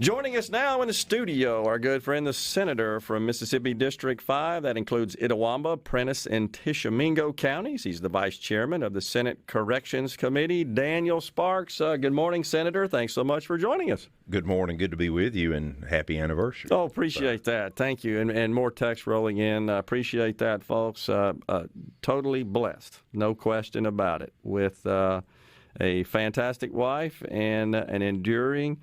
Joining us now in the studio, our good friend, the senator from Mississippi District 5. That includes Itawamba, Prentiss, and Tishomingo counties. He's the vice chairman of the Senate Corrections Committee, Daniel Sparks. Good morning, Senator. Thanks so much for joining us. Good morning. Good to be with you, and happy anniversary. Oh, appreciate that. Thank you. And more text rolling in. Appreciate that, folks. Totally blessed, no question about it, with a fantastic wife and an enduring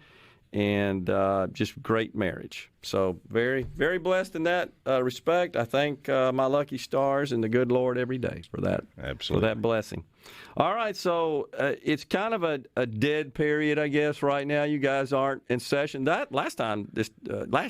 and just great marriage. So very, very blessed in that respect. I thank my lucky stars and the good Lord every day for that. Absolutely. For that blessing. All right, so it's kind of a dead period, I guess, right now. You guys aren't in session. That last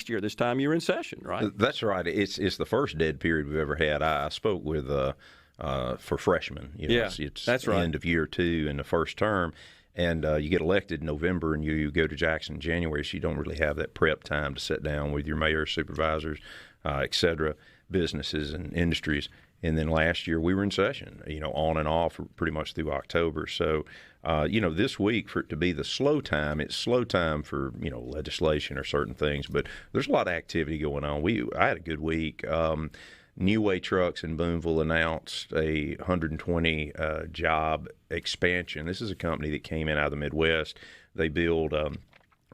year, this time you were in session, right? That's right. It's the first dead period we've ever had. I spoke with for freshmen. It's that's right. End of year 2 in the first term. And you get elected in November, and you go to Jackson in January, so you don't really have that prep time to sit down with your mayor, supervisors, et cetera, businesses and industries. And then last year we were in session, on and off pretty much through October. So, this week, for it to be the slow time, it's slow time for, legislation or certain things. But there's a lot of activity going on. I had a good week. New Way Trucks in Booneville announced a 120 job expansion. This is a company that came in out of the Midwest. They build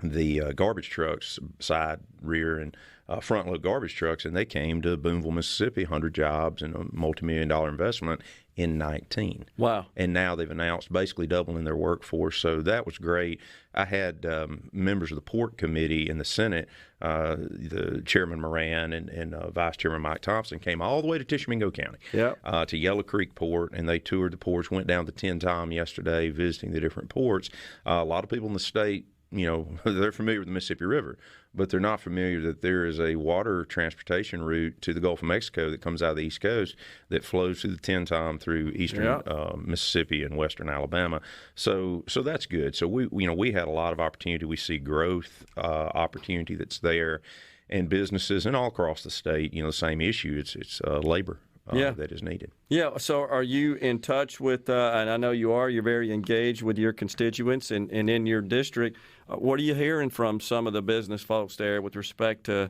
the garbage trucks, side, rear, and front load garbage trucks, and they came to Booneville, Mississippi, 100 jobs and a multi-million-dollar investment in 19. Wow. And now they've announced basically doubling their workforce, so that was great. I had members of the Port Committee in the Senate, the Chairman Moran and Vice Chairman Mike Thompson came all the way to Tishomingo County, to Yellow Creek Port, and they toured the ports, went down to Tin Tom yesterday visiting the different ports. A lot of people in the state, they're familiar with the Mississippi River, but they're not familiar that there is a water transportation route to the Gulf of Mexico that comes out of the East Coast that flows through the Tin Tom through eastern Mississippi and western Alabama. So that's good. So we had a lot of opportunity. We see growth opportunity that's there, and businesses and all across the state. The same issue. It's labor. That is needed. Yeah. So are you in touch with, and I know you are, you're very engaged with your constituents and in your district. What are you hearing from some of the business folks there with respect to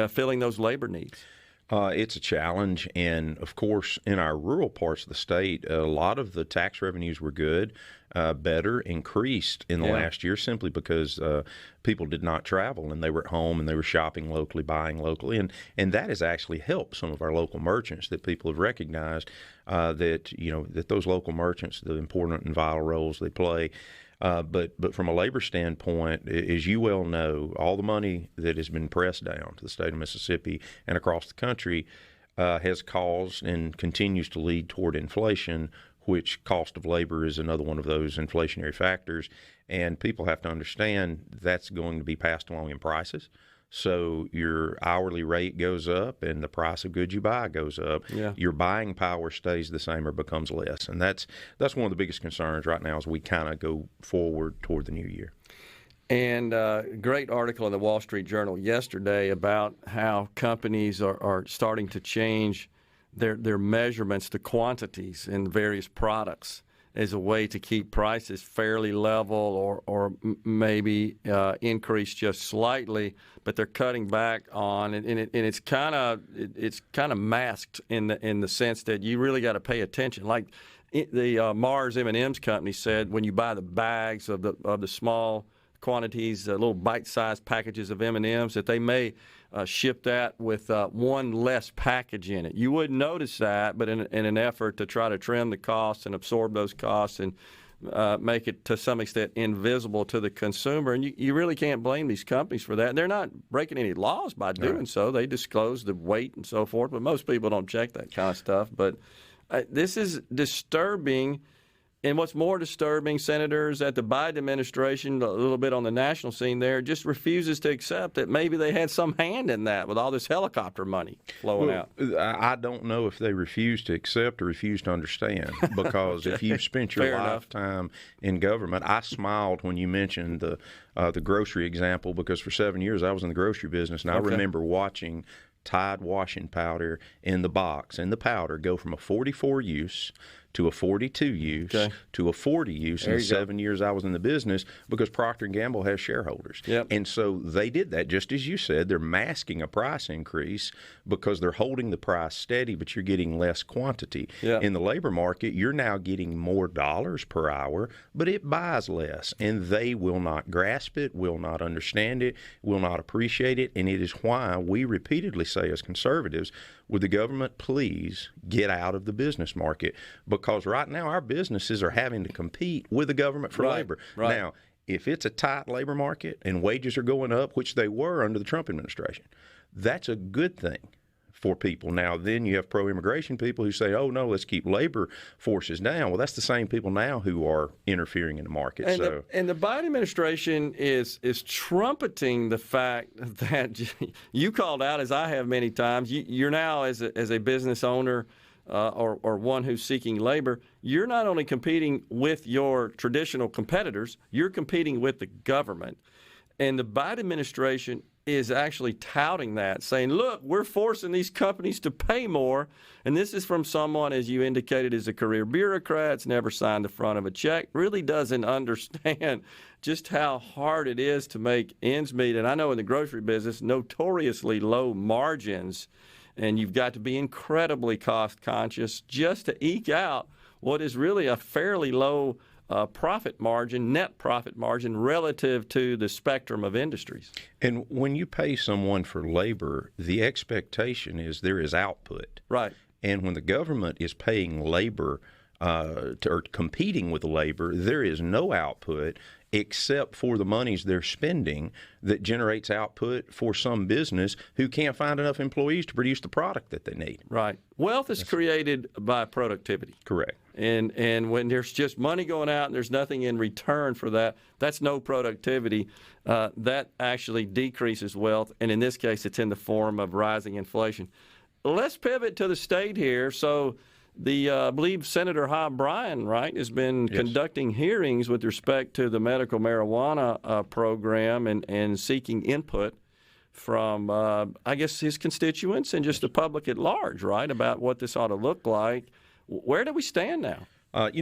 filling those labor needs? It's a challenge, and of course, in our rural parts of the state, a lot of the tax revenues were good, better, increased in the last year simply because people did not travel and they were at home and they were shopping locally, buying locally, and that has actually helped some of our local merchants that people have recognized that those local merchants, the important and vital roles they play. But from a labor standpoint, as you well know, all the money that has been pressed down to the state of Mississippi and across the country has caused and continues to lead toward inflation, which cost of labor is another one of those inflationary factors. And people have to understand that's going to be passed along in prices. So your hourly rate goes up and the price of goods you buy goes up. Yeah. Your buying power stays the same or becomes less. And that's one of the biggest concerns right now as we kind of go forward toward the new year. And great article in the Wall Street Journal yesterday about how companies are starting to change their measurements to quantities in various products as a way to keep prices fairly level or maybe increase just slightly, but they're cutting back on it, and it's kind of masked in the sense that you really got to pay attention. Like the Mars M&M's company said, when you buy the bags of the small quantities, little bite-sized packages of M&M's, that they may ship that with one less package in it. You wouldn't notice that, but in an effort to try to trim the costs and absorb those costs and make it to some extent invisible to the consumer. And you really can't blame these companies for that. And they're not breaking any laws by doing so. They disclose the weight and so forth, but most people don't check that kind of stuff. But this is disturbing. And what's more disturbing, Senator, is that the Biden administration, a little bit on the national scene there, just refuses to accept that maybe they had some hand in that with all this helicopter money flowing out. I don't know if they refuse to accept or refuse to understand, because if you've spent your lifetime in government, I smiled when you mentioned the grocery example, because for 7 years I was in the grocery business, and I remember watching Tide washing powder in the box and the powder go from a 44 use to a 42 use to a 40 use in the 7 years I was in the business, because Procter & Gamble has shareholders. Yep. And so they did that, just as you said. They're masking a price increase because they're holding the price steady, but you're getting less quantity. Yep. In the labor market, you're now getting more dollars per hour, but it buys less. And they will not grasp it, will not understand it, will not appreciate it. And it is why we repeatedly say as conservatives, would the government please get out of the business market? Because right now our businesses are having to compete with the government for labor. Right. Now, if it's a tight labor market and wages are going up, which they were under the Trump administration, that's a good thing for people. Now, then you have pro-immigration people who say, oh, no, let's keep labor forces down. Well, that's the same people now who are interfering in the market. And the Biden administration is trumpeting the fact that you called out, as I have many times, you're now, as a business owner or one who's seeking labor, you're not only competing with your traditional competitors, you're competing with the government. And the Biden administration is actually touting that, saying, look, we're forcing these companies to pay more. And this is from someone, as you indicated, is a career bureaucrat, has never signed the front of a check, really doesn't understand just how hard it is to make ends meet. And I know in the grocery business, notoriously low margins, and you've got to be incredibly cost conscious just to eke out what is really a fairly low profit margin, net profit margin, relative to the spectrum of industries. And when you pay someone for labor, the expectation is there is output. Right. And when the government is paying labor or competing with labor, there is no output except for the monies they're spending that generates output for some business who can't find enough employees to produce the product that they need. Right. Wealth is created by productivity. Correct. And when there's just money going out and there's nothing in return for that, that's no productivity. That actually decreases wealth, and in this case, it's in the form of rising inflation. Let's pivot to the state here. So I believe Senator Hobb Bryan, right, has been conducting hearings with respect to the medical marijuana program and seeking input from, I guess, his constituents and just the public at large, right, about what this ought to look like. Where do we stand now?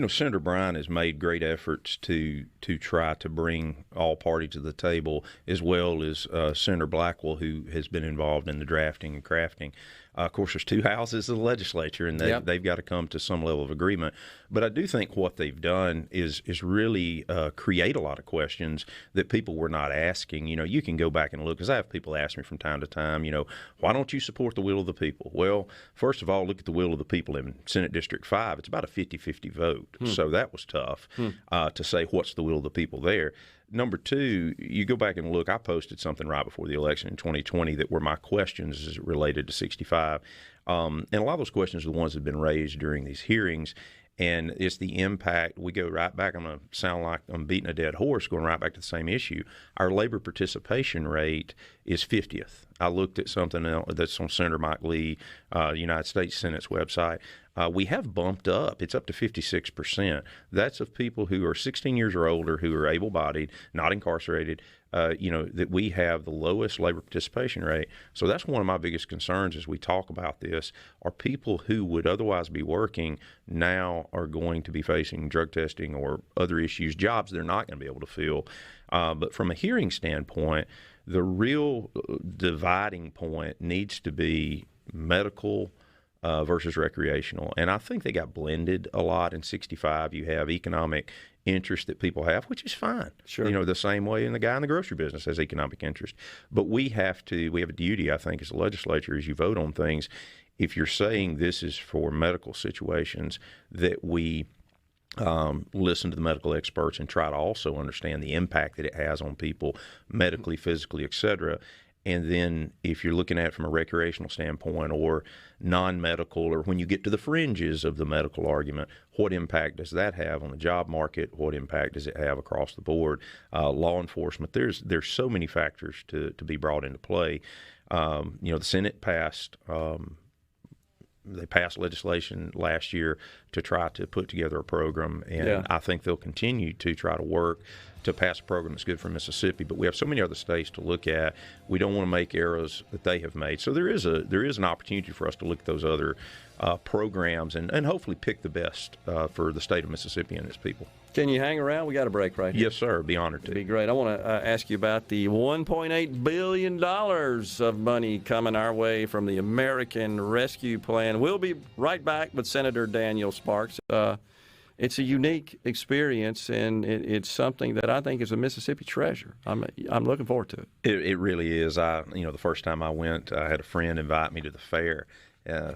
Senator Bryan has made great efforts to try to bring all parties to the table, as well as Senator Blackwell, who has been involved in the drafting and crafting. Of course, there's two houses of the legislature, and they've got to come to some level of agreement. But I do think what they've done is really create a lot of questions that people were not asking. You can go back and look, because I have people ask me from time to time, why don't you support the will of the people? Well, first of all, look at the will of the people in Senate District 5. It's about a 50-50 vote. So that was tough to say what's the will of the people there. Number two, you go back and look, I posted something right before the election in 2020 that were my questions as related to 65. And a lot of those questions are the ones that have been raised during these hearings. And it's the impact. We go right back. I'm going to sound like I'm beating a dead horse, going right back to the same issue. Our labor participation rate is 50th. I looked at something else that's on Senator Mike Lee, United States Senate's website. We have bumped up. It's up to 56%. That's of people who are 16 years or older, who are able-bodied, not incarcerated, that we have the lowest labor participation rate. So that's one of my biggest concerns as we talk about this, are people who would otherwise be working now are going to be facing drug testing or other issues, jobs they're not going to be able to fill. But from a hearing standpoint, the real dividing point needs to be medical versus recreational. And I think they got blended a lot in 65. You have economic interest that people have, which is fine. Sure. The same way in the guy in the grocery business has economic interest. But we have a duty, I think, as a legislature, as you vote on things, if you're saying this is for medical situations, that we listen to the medical experts and try to also understand the impact that it has on people medically, physically, et cetera. And then if you're looking at it from a recreational standpoint or non-medical, or when you get to the fringes of the medical argument, what impact does that have on the job market? What impact does it have across the board? Law enforcement, there's so many factors to be brought into play. The Senate passed they passed legislation last year to try to put together a program, and I think they'll continue to try to work to pass a program that's good for Mississippi. But we have so many other states to look at. We don't want to make errors that they have made. So there is an opportunity for us to look at those other programs and hopefully pick the best for the state of Mississippi and its people. Can you hang around? We got a break right here. Yes, sir. Be honored to. It'd be great. I want to ask you about the $1.8 billion of money coming our way from the American Rescue Plan. We'll be right back with Senator Daniel Sparks. It's a unique experience, and it's something that I think is a Mississippi treasure. I'm looking forward to it. It really is. The first time I went, I had a friend invite me to the fair.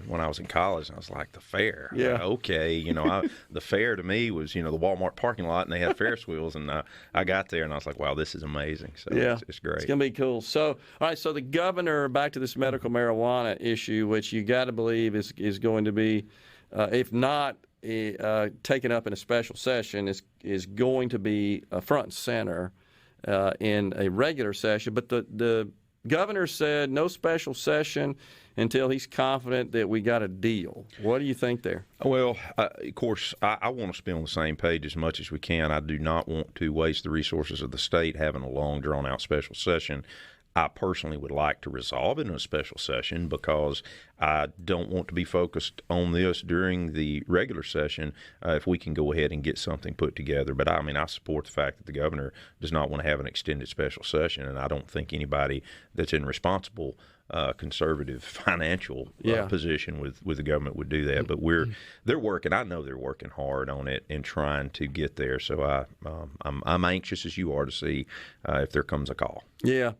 When I was in college, and I was like, the fair? Yeah. Like, okay. The fair to me was, the Walmart parking lot, and they had Ferris wheels, and I got there, and I was like, wow, this is amazing. So it's great. It's going to be cool. So, all right, so the governor, back to this medical marijuana issue, which you got to believe is going to be, if not taken up in a special session, is going to be front and center in a regular session. But the governor said no special session until he's confident that we got a deal. What do you think there? Well, of course, I want us to be on the same page as much as we can. I do not want to waste the resources of the state having a long, drawn-out special session. I personally would like to resolve it in a special session because I don't want to be focused on this during the regular session if we can go ahead and get something put together. But, I support the fact that the governor does not want to have an extended special session, and I don't think anybody that's in responsible conservative financial position with the government would do that. But they're working. I know they're working hard on it and trying to get there. So I'm anxious as you are to see if there comes a call. Yeah.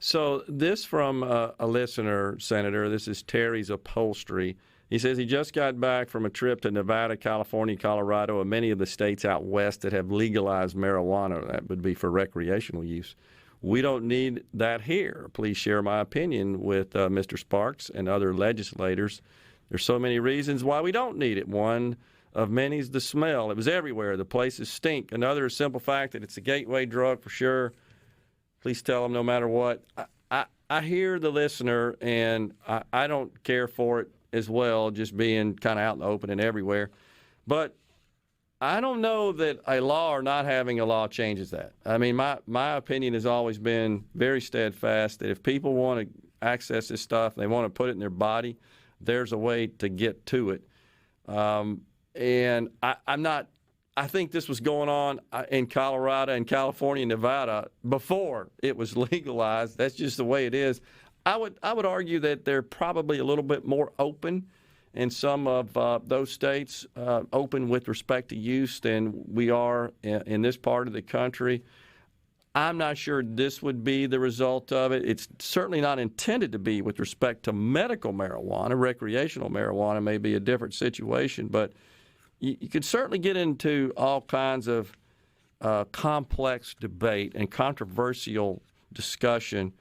So this from a listener, Senator. This is Terry's Upholstery. He says he just got back from a trip to Nevada, California, Colorado, and many of the states out west that have legalized marijuana. That would be for recreational use. We don't need that here. Please share my opinion with Mr. Sparks and other legislators. There's so many reasons why we don't need it. One of many is the smell. It was everywhere. The places stink. Another is simple fact that it's a gateway drug for sure. Please tell them no matter what. I hear the listener, and I don't care for it as well, just being kind of out in the open and everywhere. But I don't know that a law or not having a law changes that. My opinion has always been very steadfast that if people want to access this stuff, they want to put it in their body, there's a way to get to it. And I think this was going on in Colorado and California and Nevada before it was legalized. That's just the way it is. I would argue that they're probably a little bit more open in some of those states, open with respect to use than we are in this part of the country. I'm not sure this would be the result of it. It's certainly not intended to be with respect to medical marijuana. Recreational marijuana may be a different situation, but you could certainly get into all kinds of complex debate and controversial discussion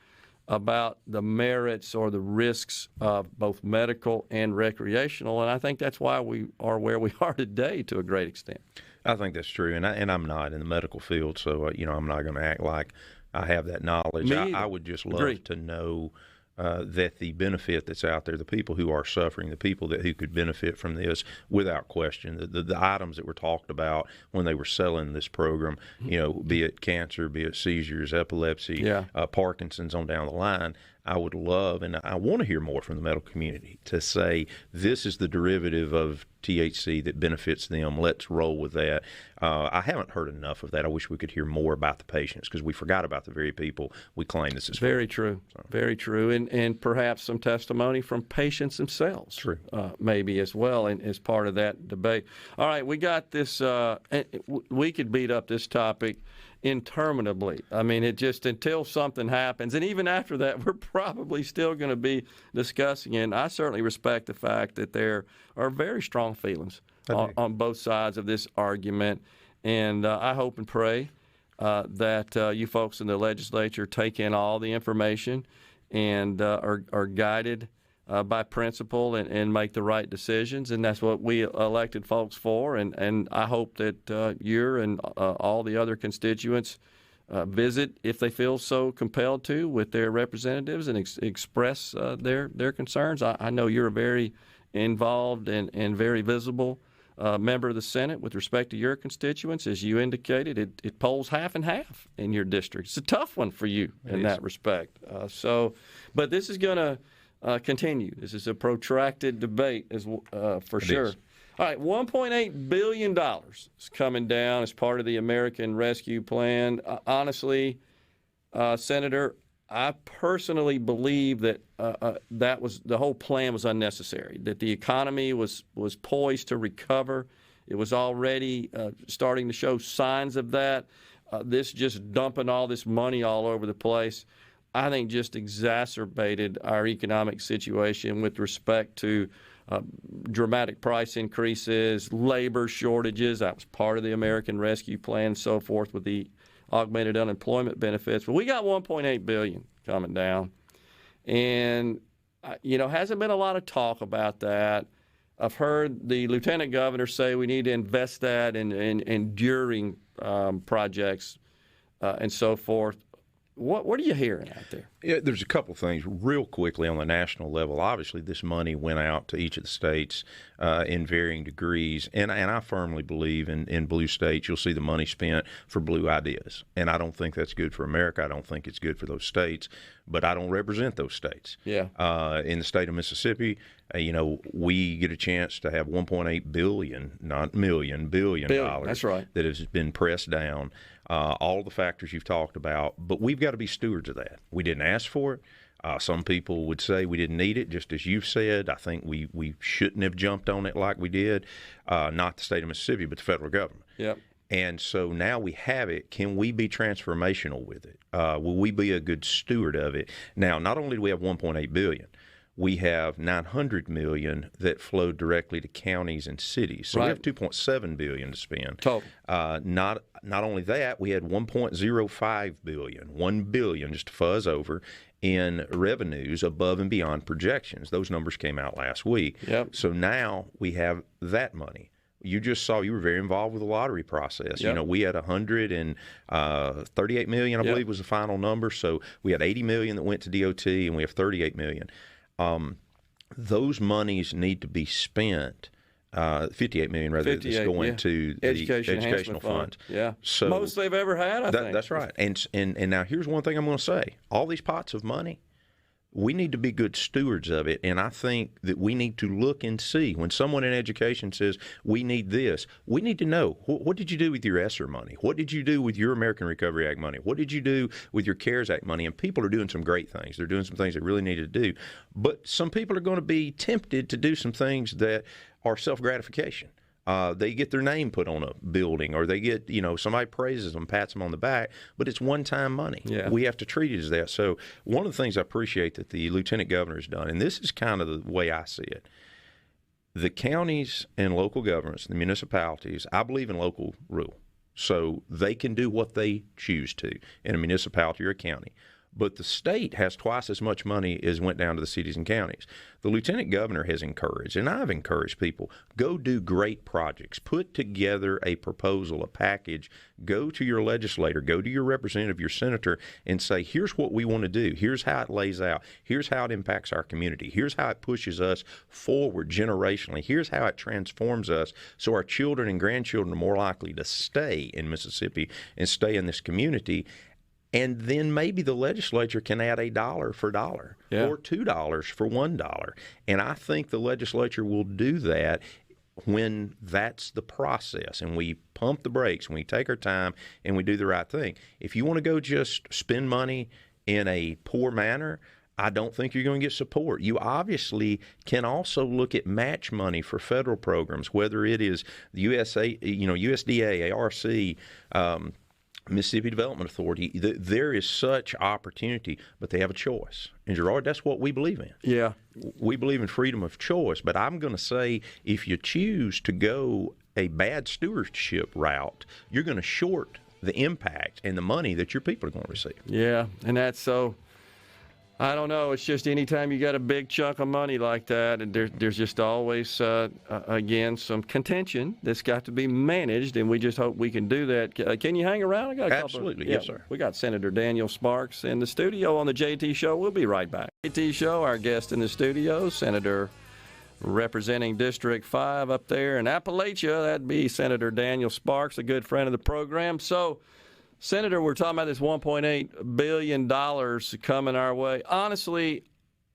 about the merits or the risks of both medical and recreational, and I think that's why we are where we are today to a great extent. I think that's true, and I'm not in the medical field, so I'm not going to act like I have that knowledge. I would just love to know that the benefit that's out there, the people who are suffering, the people who could benefit from this, without question, the items that were talked about when they were selling this program, be it cancer, be it seizures, epilepsy, Parkinson's on down the line. I would love, and I want to hear more from the medical community to say this is the derivative of THC that benefits them. Let's roll with that. I haven't heard enough of that. I wish we could hear more about the patients because we forgot about the very people we claim this is for. Very true. So. Very true. And perhaps some testimony from patients themselves. True. Maybe as well and as part of that debate. All right, we got this. We could beat up this topic interminably. It just until something happens, and even after that, we're probably still going to be discussing it. And I certainly respect the fact that there are very strong feelings on both sides of this argument, and I hope and pray that you folks in the legislature take in all the information and are guided by principle and make the right decisions, and that's what we elected folks for. And I hope that you and all the other constituents visit, if they feel so compelled to, with their representatives and express their concerns. I know you're a very involved and very visible member of the Senate with respect to your constituents. As you indicated, it polls half and half in your district. It's a tough one for you in that respect. But this is going to continue. This is a protracted debate, for sure. All right, $1.8 billion is coming down as part of the American Rescue Plan. Honestly, Senator, I personally believe that the whole plan was unnecessary, that the economy was poised to recover. It was already starting to show signs of that. This just dumping all this money all over the place, I think just exacerbated our economic situation with respect to dramatic price increases, labor shortages. That was part of the American Rescue Plan and so forth with the augmented unemployment benefits. But we got $1.8 billion coming down. And, hasn't been a lot of talk about that. I've heard the lieutenant governor say we need to invest that in enduring projects and so forth. What are you hearing out there? Yeah, there's a couple of things real quickly on the national level. Obviously, this money went out to each of the states in varying degrees, and I firmly believe in blue states you'll see the money spent for blue ideas, and I don't think that's good for America. I don't think it's good for those states, but I don't represent those states. Yeah. In the state of Mississippi, we get a chance to have $1.8 billion, not million, billion dollars. That's right. That has been pressed down. All the factors you've talked about, but we've got to be stewards of that. We didn't ask for it. Some people would say we didn't need it, just as you've said. I think we shouldn't have jumped on it like we did, not the state of Mississippi, but the federal government. Yep. And so now we have it. Can we be transformational with it? Will we be a good steward of it? Now, not only do we have $1.8 billion, we have $900 million that flowed directly to counties and cities. So we have $2.7 billion to spend. Total. Not only that, we had $1.05 billion, $1 billion just to fuzz over in revenues above and beyond projections. Those numbers came out last week. Yep. So now we have that money. You just saw you were very involved with the lottery process. Yep. We had $138 million, I believe, was the final number. So we had $80 million that went to DOT, and we have $38 million. Those monies need to be spent. $58 million rather that's going to the educational fund. Yeah, so most they've ever had. I think that's right. And now here's one thing I'm going to say: all these pots of money, we need to be good stewards of it. And I think that we need to look and see when someone in education says we need this, we need to know what did you do with your ESSER money? What did you do with your American Recovery Act money? What did you do with your CARES Act money? And people are doing some great things. They're doing some things they really needed to do. But some people are going to be tempted to do some things that are self-gratification. They get their name put on a building, or they get, somebody praises them, pats them on the back, but it's one-time money. Yeah. We have to treat it as that. So one of the things I appreciate that the lieutenant governor has done, and this is kind of the way I see it, the counties and local governments, the municipalities, I believe in local rule. So they can do what they choose to in a municipality or a county. But the state has twice as much money as went down to the cities and counties. The lieutenant governor has encouraged, and I've encouraged people, go do great projects. Put together a proposal, a package. Go to your legislator, go to your representative, your senator, and say, here's what we want to do. Here's how it lays out. Here's how it impacts our community. Here's how it pushes us forward generationally. Here's how it transforms us so our children and grandchildren are more likely to stay in Mississippi and stay in this community. And then maybe the legislature can add $1 for $1 or $2 for $1. And I think the legislature will do that when that's the process and we pump the brakes, when we take our time and we do the right thing. If you want to go just spend money in a poor manner, I don't think you're going to get support. You obviously can also look at match money for federal programs, whether it is the USDA, ARC, Mississippi Development Authority. There is such opportunity, but they have a choice. And Gerard, that's what we believe in. Yeah. We believe in freedom of choice, but I'm going to say if you choose to go a bad stewardship route, you're going to short the impact and the money that your people are going to receive. Yeah, and that's so... I don't know. It's just anytime you got a big chunk of money like that, and there's just always, again, some contention that's got to be managed, and we just hope we can do that. Can you hang around? I got a couple. Absolutely. Yes, sir. We got Senator Daniel Sparks in the studio on the JT Show. We'll be right back. JT Show, our guest in the studio, Senator representing District 5 up there in Appalachia. That'd be Senator Daniel Sparks, a good friend of the program. So, Senator, we're talking about this $1.8 billion coming our way. Honestly,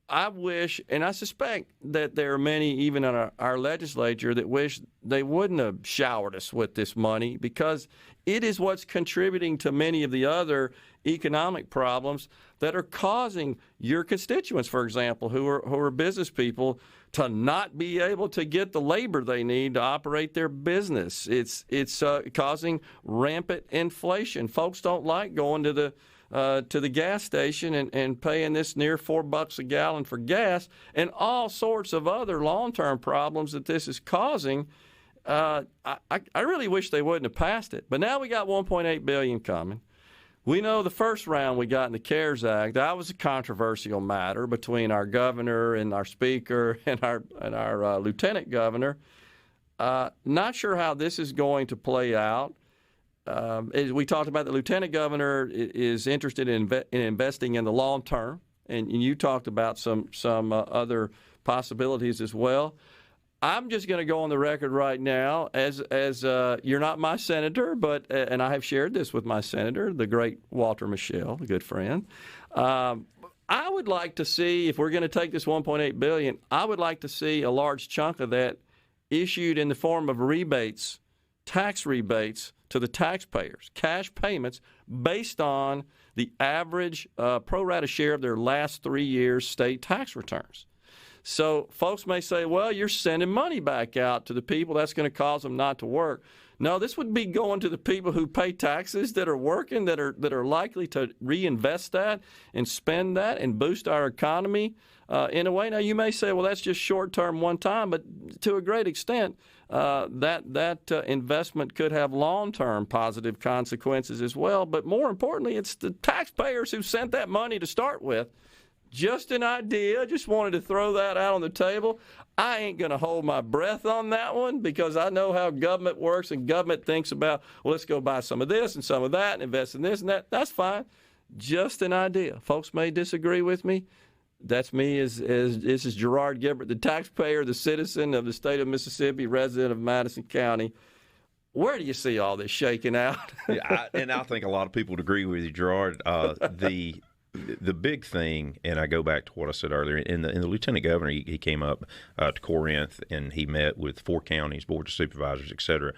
I wish, and I suspect that there are many, even in our legislature, that wish they wouldn't have showered us with this money, because it is what's contributing to many of the other economic problems that are causing your constituents, for example, who are business people, to not be able to get the labor they need to operate their business. It's causing rampant inflation. Folks don't like going to the gas station and paying this near $4 a gallon for gas, and all sorts of other long-term problems that this is causing. I really wish they wouldn't have passed it. But now we got $1.8 billion coming. We know the first round we got in the CARES Act, that was a controversial matter between our governor and our speaker and our lieutenant governor. Not sure how this is going to play out. As we talked about, the lieutenant governor is interested in investing in the long term, and you talked about some other possibilities as well. I'm just going to go on the record right now as you're not my senator, but and I have shared this with my senator, the great Walter Michel, a good friend. I would like to see, if we're going to take this $1.8 billion, I would like to see a large chunk of that issued in the form of rebates, tax rebates to the taxpayers, cash payments based on the average pro rata share of their last 3 years' state tax returns. So folks may say, well, you're sending money back out to the people. That's going to cause them not to work. No, this would be going to the people who pay taxes, that are working, that are likely to reinvest that and spend that and boost our economy in a way. Now, you may say, well, that's just short-term, one time, but to a great extent, that investment could have long-term positive consequences as well. But more importantly, it's the taxpayers who sent that money to start with. Just an idea. Just wanted to throw that out on the table. I ain't going to hold my breath on that one, because I know how government works, and government thinks about, well, let's go buy some of this and some of that and invest in this and that. That's fine. Just an idea. Folks may disagree with me. That's me. This is Gerard Gibbert, the taxpayer, the citizen of the state of Mississippi, resident of Madison County. Where do you see all this shaking out? I think a lot of people would agree with you, Gerard. The big thing, and I go back to what I said earlier, in the lieutenant governor, he came up to Corinth, and he met with 4 counties, board of supervisors, et cetera.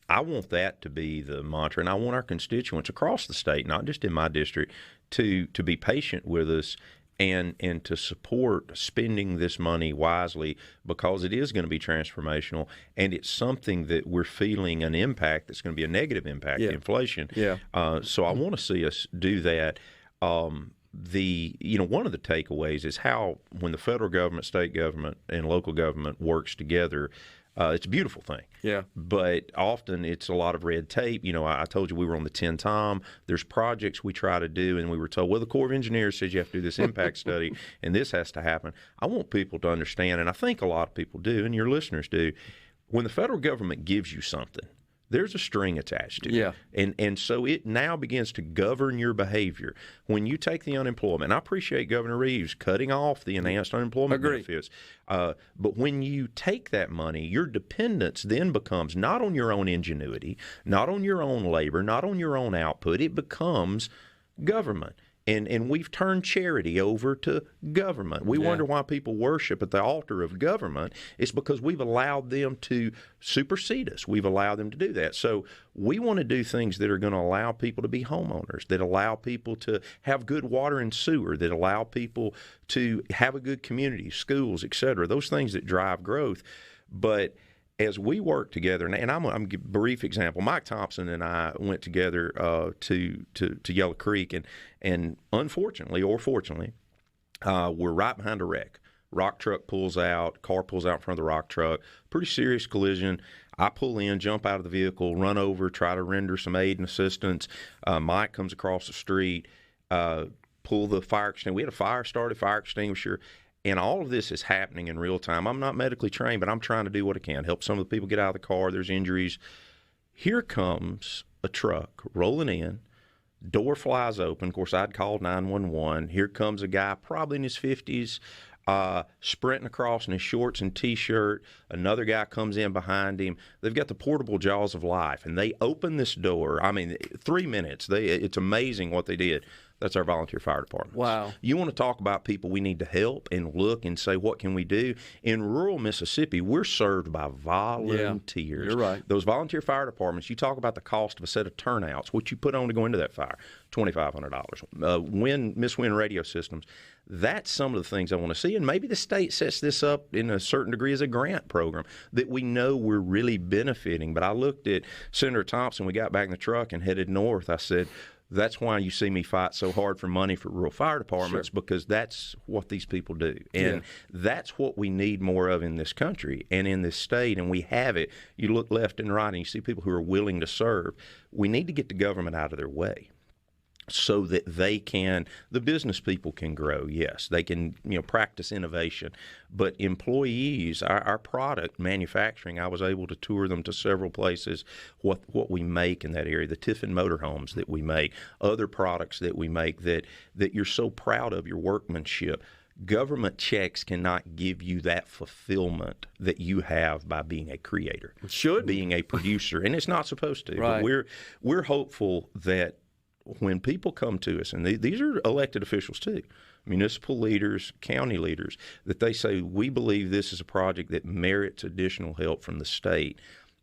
I want that to be the mantra, and I want our constituents across the state, not just in my district, to be patient with us and to support spending this money wisely, because it is going to be transformational, and it's something that we're feeling an impact that's going to be a negative impact, inflation. Yeah. So I want to see us do that. One of the takeaways is how, when the federal government, state government, and local government works together, it's a beautiful thing. Yeah. But often it's a lot of red tape. I told you we were on the 10-time. There's projects we try to do, and we were told, well, the Corps of Engineers says you have to do this impact study, and this has to happen. I want people to understand, and I think a lot of people do, and your listeners do, when the federal government gives you something, there's a string attached to it. Yeah. And so it now begins to govern your behavior. When you take the unemployment, and I appreciate Governor Reeves cutting off the enhanced unemployment benefits, but when you take that money, your dependence then becomes not on your own ingenuity, not on your own labor, not on your own output. It becomes government. And we've turned charity over to government. We wonder why people worship at the altar of government. It's because we've allowed them to supersede us. We've allowed them to do that. So we want to do things that are going to allow people to be homeowners, that allow people to have good water and sewer, that allow people to have a good community, schools, et cetera, those things that drive growth. But as we work together, and I'm a brief example, Mike Thompson and I went together to Yellow Creek, and unfortunately or fortunately, we're right behind a wreck. Rock truck pulls out, car pulls out in front of the rock truck, pretty serious collision. I pull in, jump out of the vehicle, run over, try to render some aid and assistance. Mike comes across the street, pull the fire extinguisher. We had a fire started, fire extinguisher. And all of this is happening in real time. I'm not medically trained, but I'm trying to do what I can, help some of the people get out of the car. There's injuries. Here comes a truck rolling in. Door flies open. Of course, I'd called 911. Here comes a guy probably in his 50s. sprinting across in his shorts and T-shirt. Another guy comes in behind him. They've got the portable jaws of life, and they open this door. I mean, 3 minutes. It's amazing what they did. That's our volunteer fire department. Wow. You want to talk about people we need to help and look and say, what can we do? In rural Mississippi, we're served by volunteers. Yeah, you're right. Those volunteer fire departments, you talk about the cost of a set of turnouts, what you put on to go into that fire, $2,500. Miss Win radio systems, that's some of the things I want to see. And maybe the state sets this up in a certain degree as a grant program that we know we're really benefiting. But I looked at Senator Thompson. We got back in the truck and headed north. I said, that's why you see me fight so hard for money for rural fire departments, because that's what these people do. And that's what we need more of in this country and in this state, and we have it. You look left and right and you see people who are willing to serve. We need to get the government out of their way so that the business people can grow. Yes, they can, practice innovation, but employees, our product manufacturing, I was able to tour them to several places, what we make in that area, the Tiffin motorhomes that we make, other products that we make that you're so proud of, your workmanship. Government checks cannot give you that fulfillment that you have by being a creator, being a producer, and it's not supposed to. Right. But we're hopeful that when people come to us, and these are elected officials too, municipal leaders, county leaders, that they say, we believe this is a project that merits additional help from the state,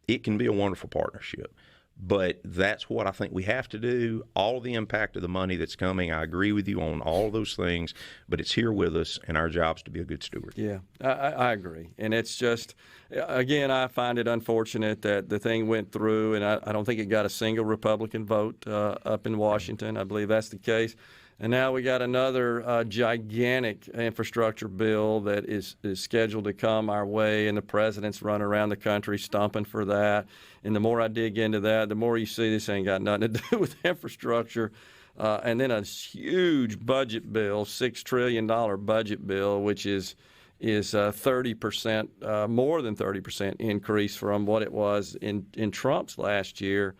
it can be a wonderful partnership. But that's what I think we have to do. All the impact of the money that's coming, I agree with you on all those things, but it's here with us, and our job's to be a good steward. Yeah, I agree. And it's just, again, I find it unfortunate that the thing went through, and I don't think it got a single Republican vote up in Washington. I believe that's the case. And now we got another gigantic infrastructure bill that is scheduled to come our way, and the president's running around the country stumping for that. And the more I dig into that, the more you see this ain't got nothing to do with infrastructure. And then a huge budget bill, $6 trillion budget bill, which is 30%, more than 30% increase from what it was in Trump's last year.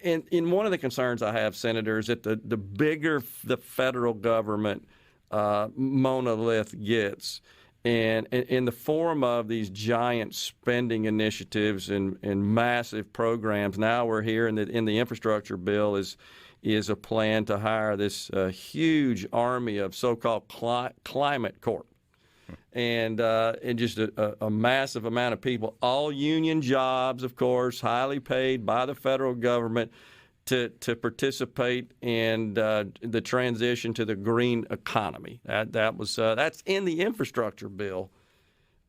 And one of the concerns I have, Senator, is that the bigger the federal government monolith gets, and in the form of these giant spending initiatives and massive programs, now we're here in the infrastructure bill is a plan to hire this huge army of so-called climate corps. And just a massive amount of people, all union jobs, of course, highly paid by the federal government to participate in the transition to the green economy. That's in the infrastructure bill.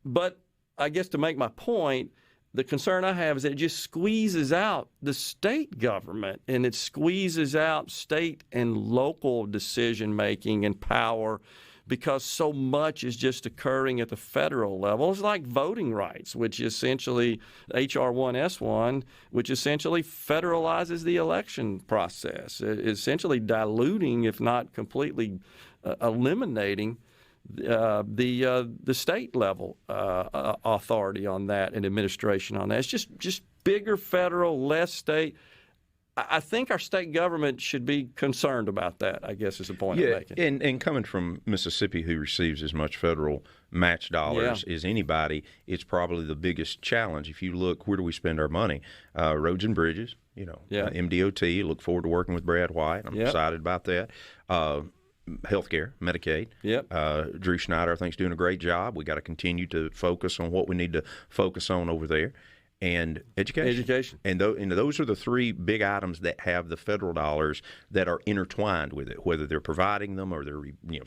But I guess to make my point, the concern I have is that it just squeezes out the state government, and it squeezes out state and local decision-making and power, because so much is just occurring at the federal level. It's like voting rights, which essentially, H.R. 1S1, which essentially federalizes the election process, essentially diluting, if not completely eliminating, the state level authority on that and administration on that. It's just bigger federal, less state. I think our state government should be concerned about that, I guess is the point I'm making. And coming from Mississippi, who receives as much federal match dollars as anybody, it's probably the biggest challenge. If you look, where do we spend our money? Roads and bridges, MDOT. Look forward to working with Brad White. I'm excited about that. Healthcare, Medicaid. Drew Schneider, I think, is doing a great job. We got to continue to focus on what we need to focus on over there. And education. And those are the three big items that have the federal dollars that are intertwined with it, whether they're providing them or they're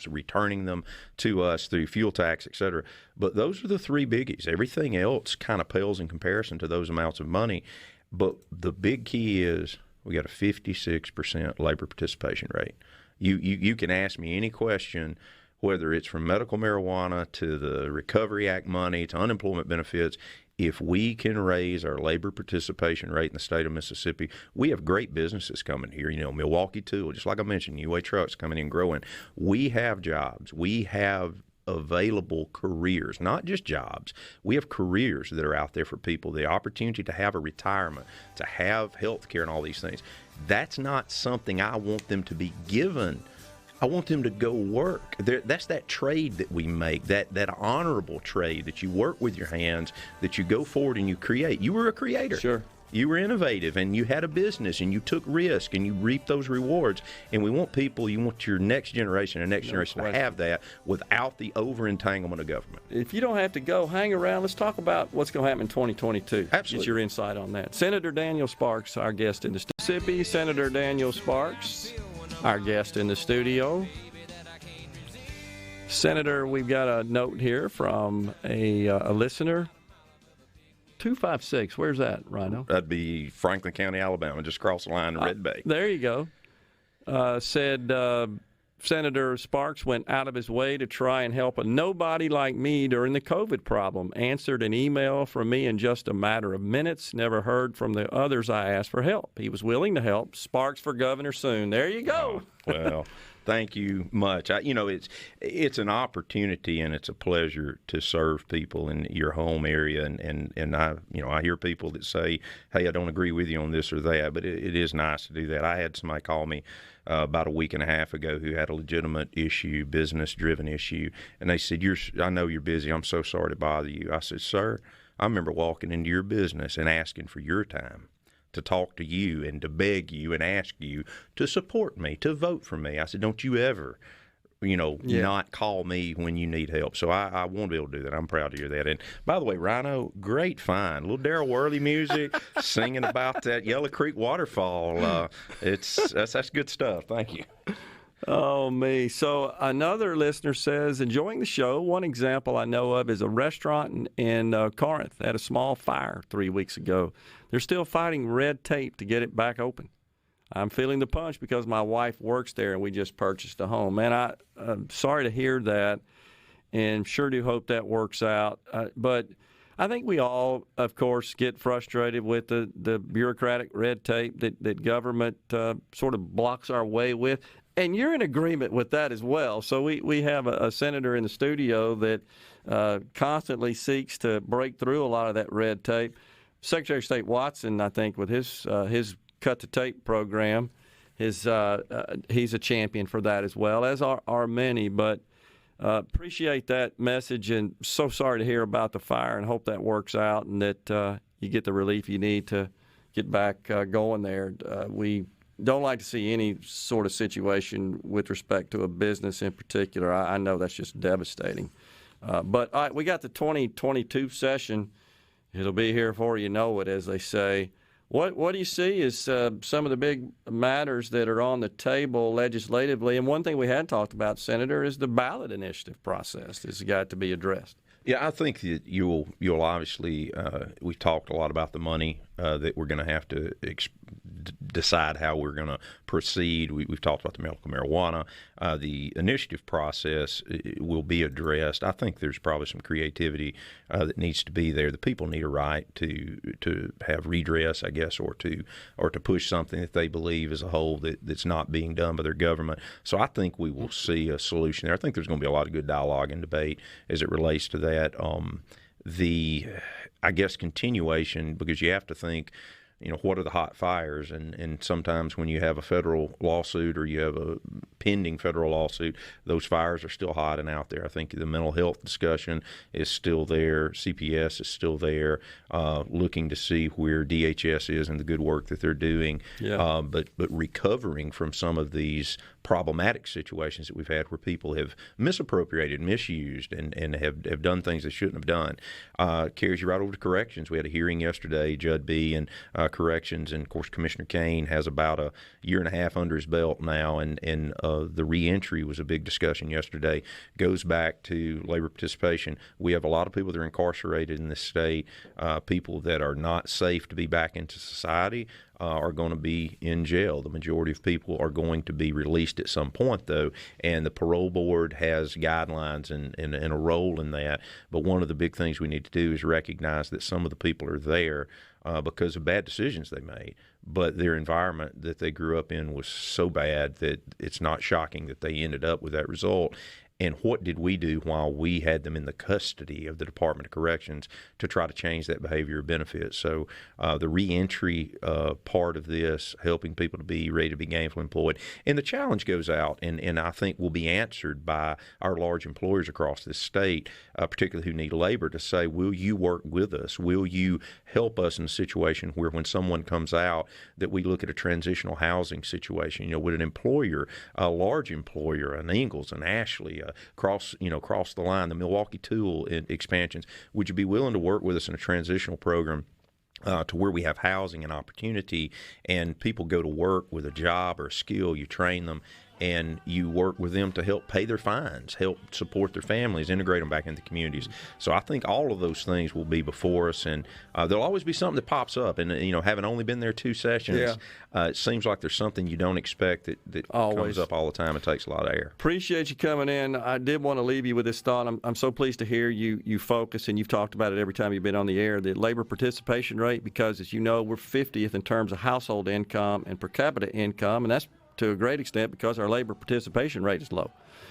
returning them to us through fuel tax, et cetera. But those are the three biggies. Everything else kind of pales in comparison to those amounts of money. But the big key is we got a 56% labor participation rate. You can ask me any question, whether it's from medical marijuana to the Recovery Act money to unemployment benefits. If we can raise our labor participation rate in the state of Mississippi, we have great businesses coming here. Milwaukee Tool, just like I mentioned, UA Trucks coming in growing. We have jobs. We have available careers, not just jobs. We have careers that are out there for people, the opportunity to have a retirement, to have health care and all these things. That's not something I want them to be given I want them to go work. That's that trade that we make, that honorable trade that you work with your hands, that you go forward and you create. You were a creator. Sure. You were innovative, and you had a business, and you took risk, and you reaped those rewards. And we want people, you want your next generation and next generation to have that without the over-entanglement of government. If you don't have to go, hang around. Let's talk about what's going to happen in 2022. Absolutely. Get your insight on that. Senator Daniel Sparks, our guest in the Mississippi. Senator Daniel Sparks, our guest in the studio. Senator, we've got a note here from a listener. 256, where's that, Rhino? That'd be Franklin County, Alabama, just across the line to Red Bay. There you go. Said Senator Sparks went out of his way to try and help a nobody like me during the COVID problem. Answered an email from me in just a matter of minutes. Never heard from the others I asked for help. He was willing to help. Sparks for governor soon. There you go. Well, thank you much. It's an opportunity and it's a pleasure to serve people in your home area. And I hear people that say, hey, I don't agree with you on this or that, but it is nice to do that. I had somebody call me about a week and a half ago who had a legitimate issue, business-driven issue, and they said, I know you're busy. I'm so sorry to bother you. I said, sir, I remember walking into your business and asking for your time to talk to you and to beg you and ask you to support me, to vote for me. I said, don't you ever, not call me when you need help. So I want to be able to do that. I'm proud to hear that. And by the way, Rhino, great find. A little Darryl Worley music, singing about that Yellow Creek waterfall. That's good stuff. Thank you. Oh, me. So another listener says, enjoying the show. One example I know of is a restaurant in Corinth had a small fire 3 weeks ago. They're still fighting red tape to get it back open. I'm feeling the punch because my wife works there and we just purchased a home. Man, I'm sorry to hear that and sure do hope that works out. But I think we all, of course, get frustrated with the bureaucratic red tape that government sort of blocks our way with. And you're in agreement with that as well. So we have a senator in the studio that constantly seeks to break through a lot of that red tape. Secretary of State Watson, I think, with his Cut to Tape program, he's a champion for that as well, as are many. But appreciate that message, and so sorry to hear about the fire, and hope that works out and that you get the relief you need to get back going there. We don't like to see any sort of situation with respect to a business in particular. I know that's just devastating. But all right, we got the 2022 session. It'll be here before you know it, as they say. What do you see as some of the big matters that are on the table legislatively? And one thing we hadn't talked about, Senator, is the ballot initiative process that's got to be addressed. Yeah, I think that you'll obviously, we talked a lot about the money that we're going to have to decide how we're going to proceed. We've talked about the medical marijuana. The initiative process will be addressed. I think there's probably some creativity that needs to be there. The people need a right to have redress, I guess, or to push something that they believe as a whole that's not being done by their government. So I think we will see a solution there. I think there's going to be a lot of good dialogue and debate as it relates to that. I guess, continuation, because you have to think, what are the hot fires? And sometimes when you have a federal lawsuit or you have a pending federal lawsuit, those fires are still hot and out there. I think the mental health discussion is still there. CPS is still there, looking to see where DHS is and the good work that they're doing. Yeah. But recovering from some of these problematic situations that we've had where people have misappropriated, misused, and have done things they shouldn't have done. Carries you right over to corrections. We had a hearing yesterday, Judd B. and corrections, and of course Commissioner Kane has about a year and a half under his belt now, and the reentry was a big discussion yesterday. Goes back to labor participation. We have a lot of people that are incarcerated in this state, people that are not safe to be back into society. Are going to be in jail. The majority of people are going to be released at some point, though, and the parole board has guidelines and a role in that. But one of the big things we need to do is recognize that some of the people are there because of bad decisions they made, but their environment that they grew up in was so bad that it's not shocking that they ended up with that result. and what did we do while we had them in the custody of the Department of Corrections to try to change that behavior or benefit. So the reentry part of this, helping people to be ready to be gainfully employed. And the challenge goes out, and I think will be answered by our large employers across this state, particularly who need labor, to say, will you work with us? Will you help us in a situation where when someone comes out that we look at a transitional housing situation, with an employer, a large employer, an Ingalls, an Ashley, across the line, the Milwaukee Tool expansions, would you be willing to work with us in a transitional program to where we have housing and opportunity, and people go to work with a job or a skill, you train them, and you work with them to help pay their fines, help support their families, integrate them back into communities. So I think all of those things will be before us, and there'll always be something that pops up. And, having only been there 2 sessions, it seems like there's something you don't expect that comes up all the time. It takes a lot of air. Appreciate you coming in. I did want to leave you with this thought. I'm so pleased to hear you focus, and you've talked about it every time you've been on the air, the labor participation rate, because, as you know, we're 50th in terms of household income and per capita income, and that's to a great extent because our labor participation rate is low.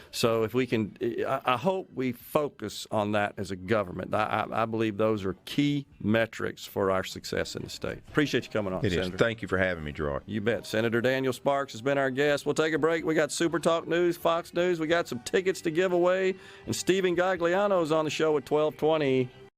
So if we can, I hope we focus on that as a government. I believe those are key metrics for our success in the state. Appreciate you coming on, Senator. Is. Thank you for having me, Gerard. You bet. Senator Daniel Sparks has been our guest. We'll take a break. We got SuperTalk News, Fox News. We got some tickets to give away. And Stephen Gagliano's on the show at 12:20.